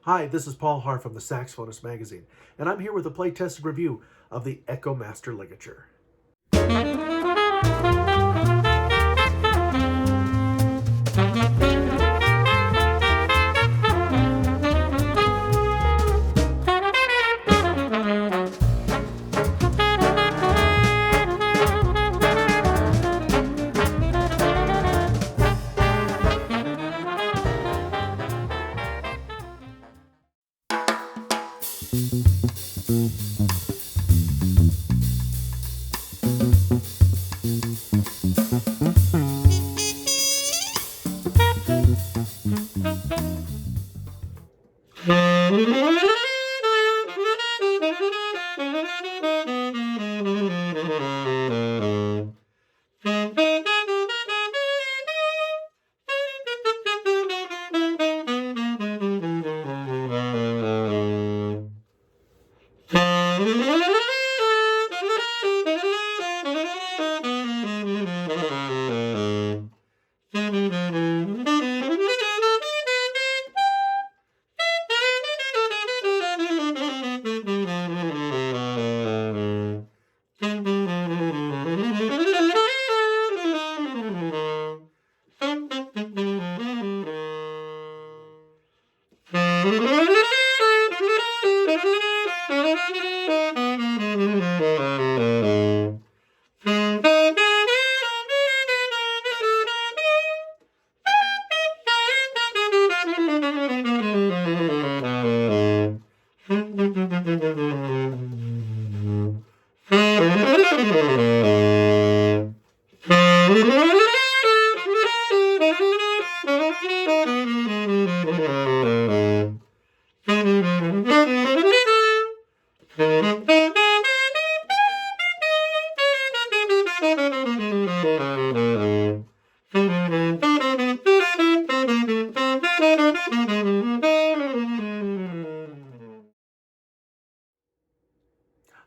Hi, this is Paul Har from the Saxophonist magazine, and I'm here with a play-tested review of the Echo Master Ligature.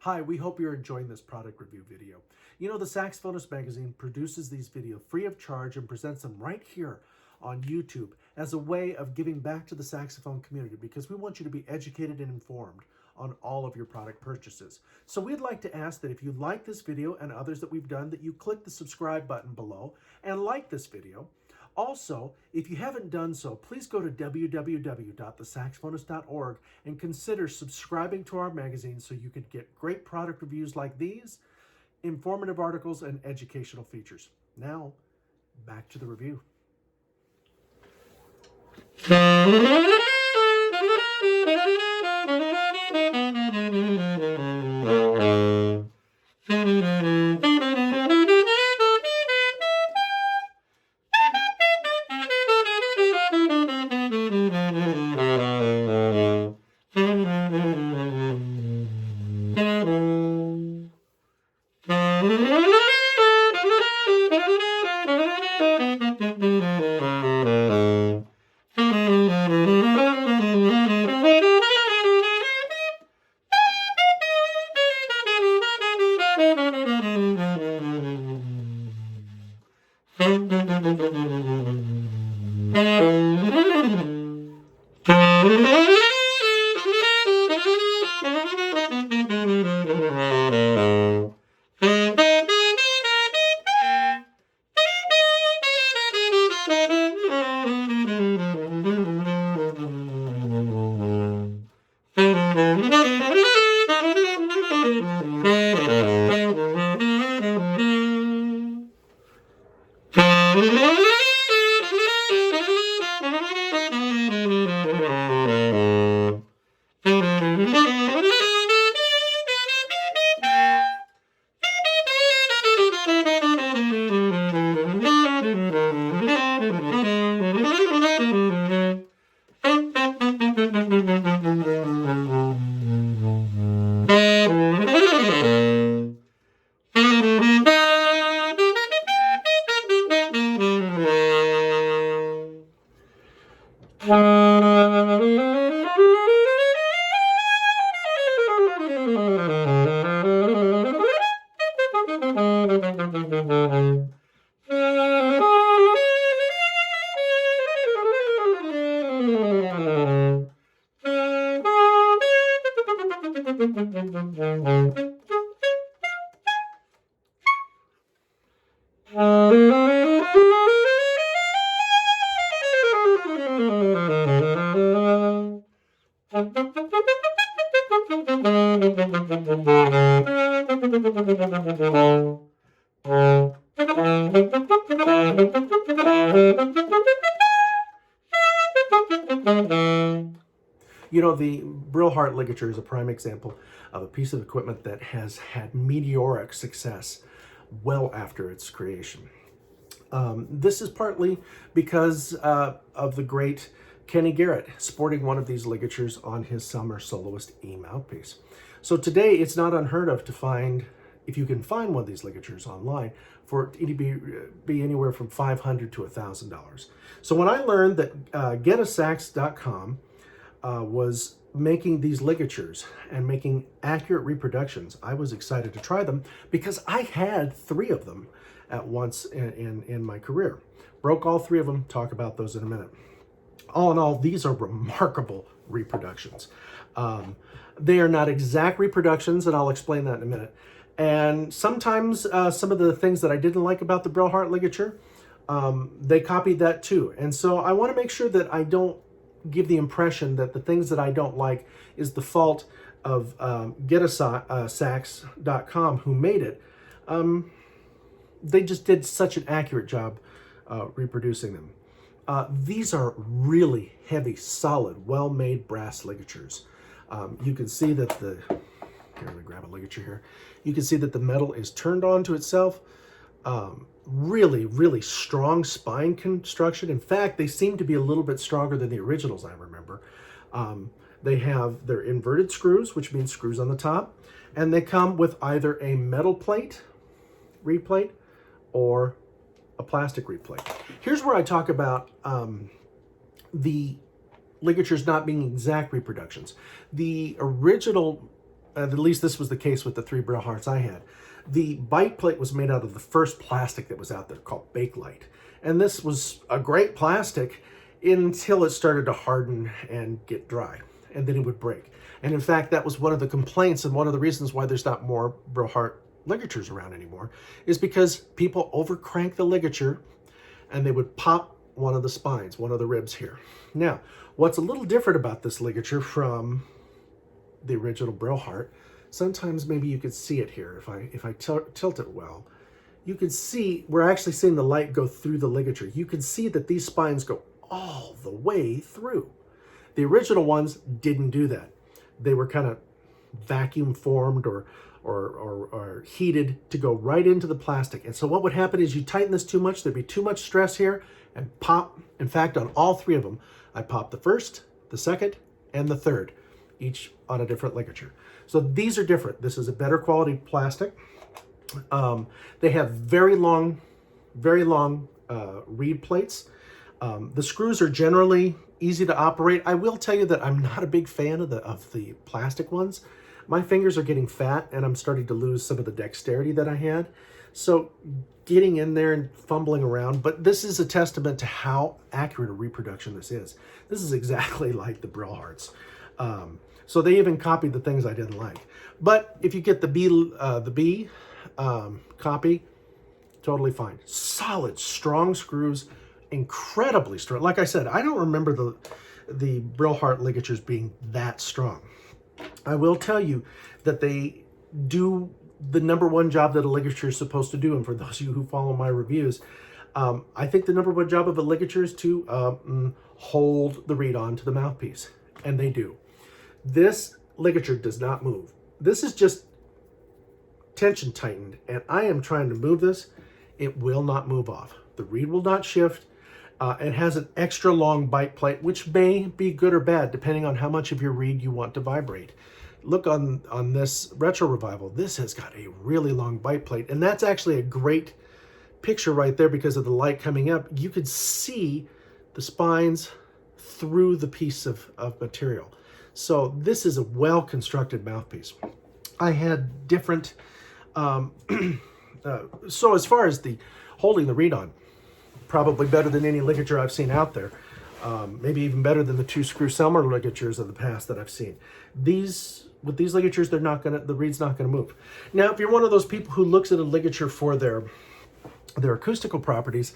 Hi, we hope you're enjoying this product review video. You know, the Saxophonist magazine produces these videos free of charge and presents them right here on YouTube as a way of giving back to the saxophone community, because we want you to be educated and informed on all of your product purchases. So we'd like to ask that if you like this video and others that we've done, that you click the subscribe button below and like this video. Also, if you haven't done so, please go to www.thesaxophonist.org and consider subscribing to our magazine so you can get great product reviews like these, informative articles, and educational features. Now, back to the review. You know, the Brillhart ligature is a prime example of a piece of equipment that has had meteoric success well after its creation. This is partly because of the great Kenny Garrett sporting one of these ligatures on his Summer Soloist E mouthpiece. So today it's not unheard of to find, if you can find one of these ligatures online, for it to be anywhere from $500 to $1,000. So when I learned that getasax.com was making these ligatures and making accurate reproductions, I was excited to try them because I had 3 of them at once in my career. Broke all 3 of them, talk about those in a minute. All in all, these are remarkable reproductions. They are not exact reproductions, and I'll explain that in a minute. And sometimes some of the things that I didn't like about the Brillhart ligature, they copied that too. And so I want to make sure that I don't give the impression that the things that I don't like is the fault of getasax.com, who made it. They just did such an accurate job reproducing them. These are really heavy, solid, well-made brass ligatures. You can see that here, let me grab a ligature here. You can see that the metal is turned onto itself. Really, really strong spine construction. In fact, they seem to be a little bit stronger than the originals, I remember. They have their inverted screws, which means screws on the top, and they come with either a metal plate, reed plate, or a plastic reed plate. Here's where I talk about the ligatures not being exact reproductions. The original, at least this was the case with the 3 Brillharts I had, the bite plate was made out of the first plastic that was out there called Bakelite. And this was a great plastic until it started to harden and get dry, and then it would break. And in fact, that was one of the complaints and one of the reasons why there's not more Brillhart ligatures around anymore, is because people overcrank the ligature and they would pop one of the spines, one of the ribs here. Now, what's a little different about this ligature from the original Brillhart, sometimes maybe you could see it here. If I tilt it well, you can see, we're actually seeing the light go through the ligature. You can see that these spines go all the way through. The original ones didn't do that. They were kind of vacuum formed or heated to go right into the plastic. And so what would happen is you tighten this too much, there'd be too much stress here, and pop. In fact, on all 3 of them, I popped the first, the second, and the third, each on a different ligature. So these are different. This is a better quality plastic. They have very long reed plates. The screws are generally easy to operate. I will tell you that I'm not a big fan of the plastic ones. My fingers are getting fat and I'm starting to lose some of the dexterity that I had. So getting in there and fumbling around, but this is a testament to how accurate a reproduction this is. This is exactly like the Brillharts. So they even copied the things I didn't like. But if you get the B copy, totally fine. Solid, strong screws, incredibly strong. Like I said, I don't remember the Brillhart ligatures being that strong. I will tell you that they do the #1 job that a ligature is supposed to do. And for those of you who follow my reviews, I think the #1 job of a ligature is to hold the reed on to the mouthpiece. And they do. This ligature does not move. This is just tension tightened, and I am trying to move this. It will not move off. The reed will not shift. It has an extra long bite plate, which may be good or bad, depending on how much of your reed you want to vibrate. Look on this Retro Revival. This has got a really long bite plate, and that's actually a great picture right there because of the light coming up. You could see the spines through the piece of material. So this is a well-constructed mouthpiece. I had different, so as far as the holding the reed on, probably better than any ligature I've seen out there. Maybe even better than the 2-screw Selmer ligatures of the past that I've seen. These with these ligatures, the reed's not gonna move. Now, if you're one of those people who looks at a ligature for their acoustical properties,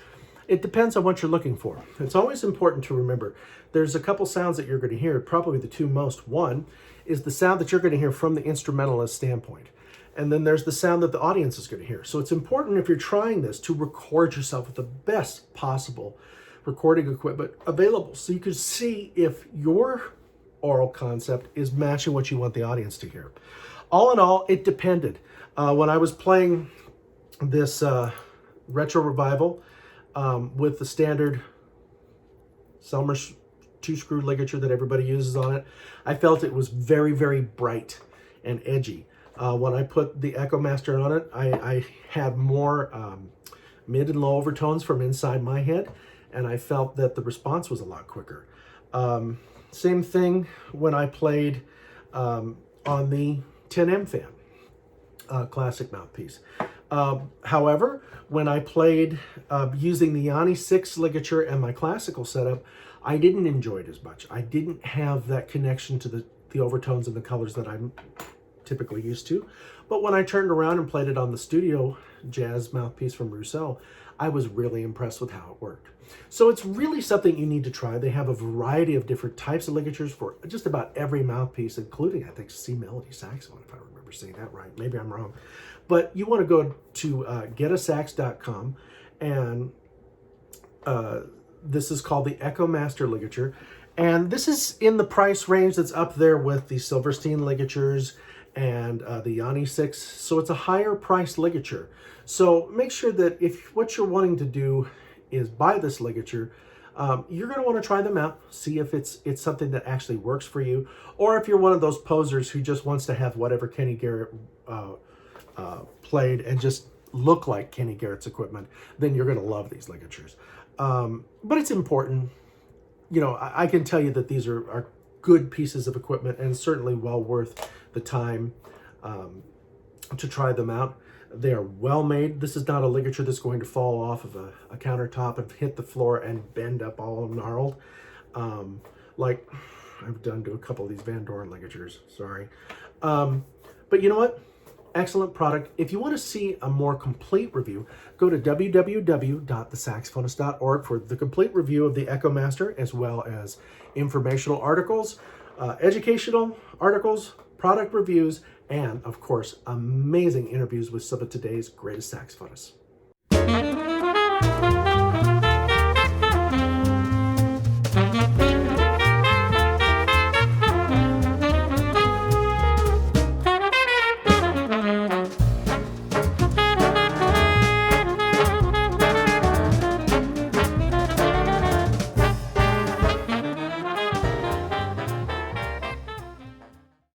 it depends on what you're looking for. It's always important to remember there's a couple sounds that you're going to hear, probably the two most. One is the sound that you're going to hear from the instrumentalist standpoint. And then there's the sound that the audience is going to hear. So it's important, if you're trying this, to record yourself with the best possible recording equipment available, so you can see if your oral concept is matching what you want the audience to hear. All in all, it depended. When I was playing this retro revival with the standard Selmer's 2-screw ligature that everybody uses on it, I felt it was very, very bright and edgy. When I put the Echo Master on it, I had more mid and low overtones from inside my head, and I felt that the response was a lot quicker. Same thing when I played on the 10M fan, classic mouthpiece. However, when I played using the Yanni 6 ligature and my classical setup, I didn't enjoy it as much. I didn't have that connection to the overtones and the colors that I'm typically used to. But when I turned around and played it on the studio jazz mouthpiece from Rousseau, I was really impressed with how it worked. So it's really something you need to try. They have a variety of different types of ligatures for just about every mouthpiece, including, I think, C Melody saxophone, if I remember saying that right. Maybe I'm wrong. But you want to go to getasax.com, and this is called the Echo Master ligature. And this is in the price range that's up there with the Silverstein ligatures and the Yanni 6. So it's a higher price ligature. So make sure that if what you're wanting to do is buy this ligature, you're going to want to try them out, see if it's something that actually works for you, or if you're one of those posers who just wants to have whatever Kenny Garrett played and just look like Kenny Garrett's equipment, then you're going to love these ligatures. But it's important. You know, I can tell you that these are good pieces of equipment and certainly well worth the time to try them out. They are well made. This is not a ligature that's going to fall off of a countertop and hit the floor and bend up all gnarled. Like I've done to a couple of these Van Doren ligatures, sorry. But you know what? Excellent product. If you want to see a more complete review, go to www.thesaxophonist.org for the complete review of the Echo Master, as well as informational articles, educational articles, product reviews, and of course, amazing interviews with some of today's greatest saxophonists.